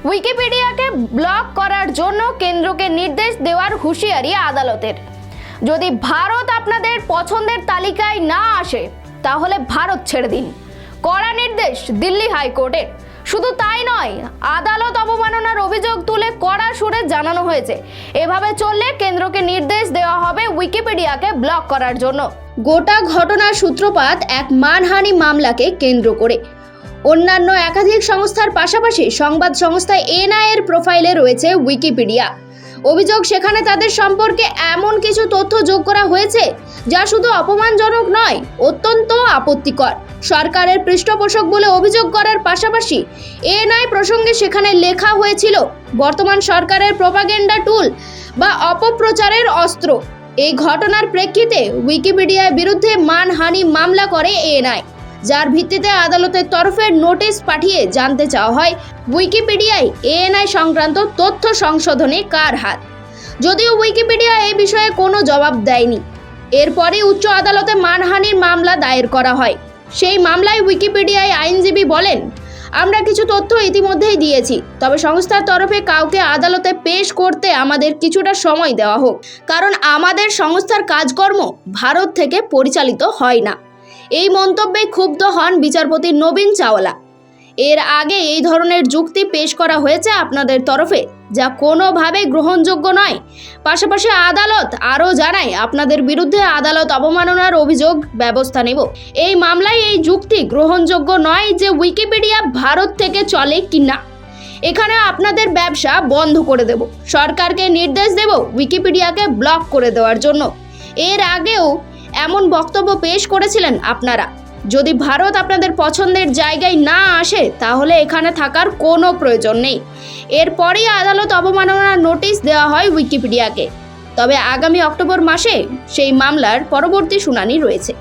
উইকিপিডিয়াকে block করার জন্য কেন্দ্রকে নির্দেশ দেওয়ার হুঁশিয়ারি আদালতের। যদি ভারত আপনাদের পছন্দের তালিকায় না আসে তাহলে ভারত ছেড়ে দিন, কড়া নির্দেশ দিল্লি হাইকোর্টের। শুধু তাই নয়, আদালত অবমাননার অভিযোগ তুলে কড়া সুরে জানানো হয়েছে এভাবে চললে কেন্দ্রকে নির্দেশ দেওয়া হবে উইকিপিডিয়াকে ব্লক করার জন্য। গোটা ঘটনার সূত্রপাত এক মানহানি মামলাকে কেন্দ্র করে। অন্যান্য একাধিক সংস্থার পাশাপাশি সংবাদ সংস্থা এনআই এর প্রোফাইলে রয়েছে উইকিপিডিয়া। অভিযোগ, সেখানে তাদের সম্পর্কে এমন কিছু তথ্য যোগ করা হয়েছে যা শুধু অপমানজনক নয়, অত্যন্ত আপত্তিকর। সরকারের পৃষ্ঠপোষক বলে অভিযোগ করার পাশাপাশি এনআই প্রসঙ্গে সেখানে লেখা হয়েছিল বর্তমান সরকারের প্রোপাগেন্ডা টুল বা অপপ্রচারের অস্ত্র। এই ঘটনার প্রেক্ষিতে উইকিপিডিয়ার বিরুদ্ধে মানহানি মামলা করে এনআই, যার ভিত্তিতে আদালতের তরফে নোটিশ পাঠিয়ে জানতে চাওয়া হয় উইকিপিডিয়ায় এএনআই সংক্রান্ত তথ্য সংশোধনে কার হাত। যদিও উইকিপিডিয়া এই বিষয়ে কোনো জবাব দেয়নি। এরপরই উচ্চ আদালতে মানহানির মামলা দায়ের করা হয়। সেই মামলায় উইকিপিডিয়ায় আইনজীবী বলেন, আমরা কিছু তথ্য ইতিমধ্যেই দিয়েছি, তবে সংস্থার তরফে কাউকে আদালতে পেশ করতে আমাদের কিছুটা সময় দেওয়া হোক, কারণ আমাদের সংস্থার কাজকর্ম ভারত থেকে পরিচালিত হয় না। এই মন্তব্যে ক্ষুব্ধ হন বিচারপতি নবীন চাওলা। এর আগে এই ধরনের যুক্তি পেশ করা হয়েছে আপনাদের তরফে, যা কোনোভাবেই গ্রহণযোগ্য নয়। পাশাপাশি আদালত আরও জানায়, আপনাদের বিরুদ্ধে আদালত অবমাননার অভিযোগ ব্যবস্থা নেব। এই মামলায় এই যুক্তি গ্রহণযোগ্য নয় যে উইকিপিডিয়া ভারত থেকে চলে কি না। এখানে আপনাদের ব্যবসা বন্ধ করে দেব, সরকারকে নির্দেশ দেব উইকিপিডিয়াকে ব্লক করে দেওয়ার জন্য। এর আগেও এমন বক্তব্য পেশ করেছিলেন আপনারা। যদি ভারত আপনাদের পছন্দের জায়গায় না আসে তাহলে এখানে থাকার কোনো প্রয়োজন নেই। এরপরই আদালত অবমাননার নোটিশ দেওয়া হয় উইকিপিডিয়াকে। তবে আগামী অক্টোবর মাসে সেই মামলার পরবর্তী শুনানি রয়েছে।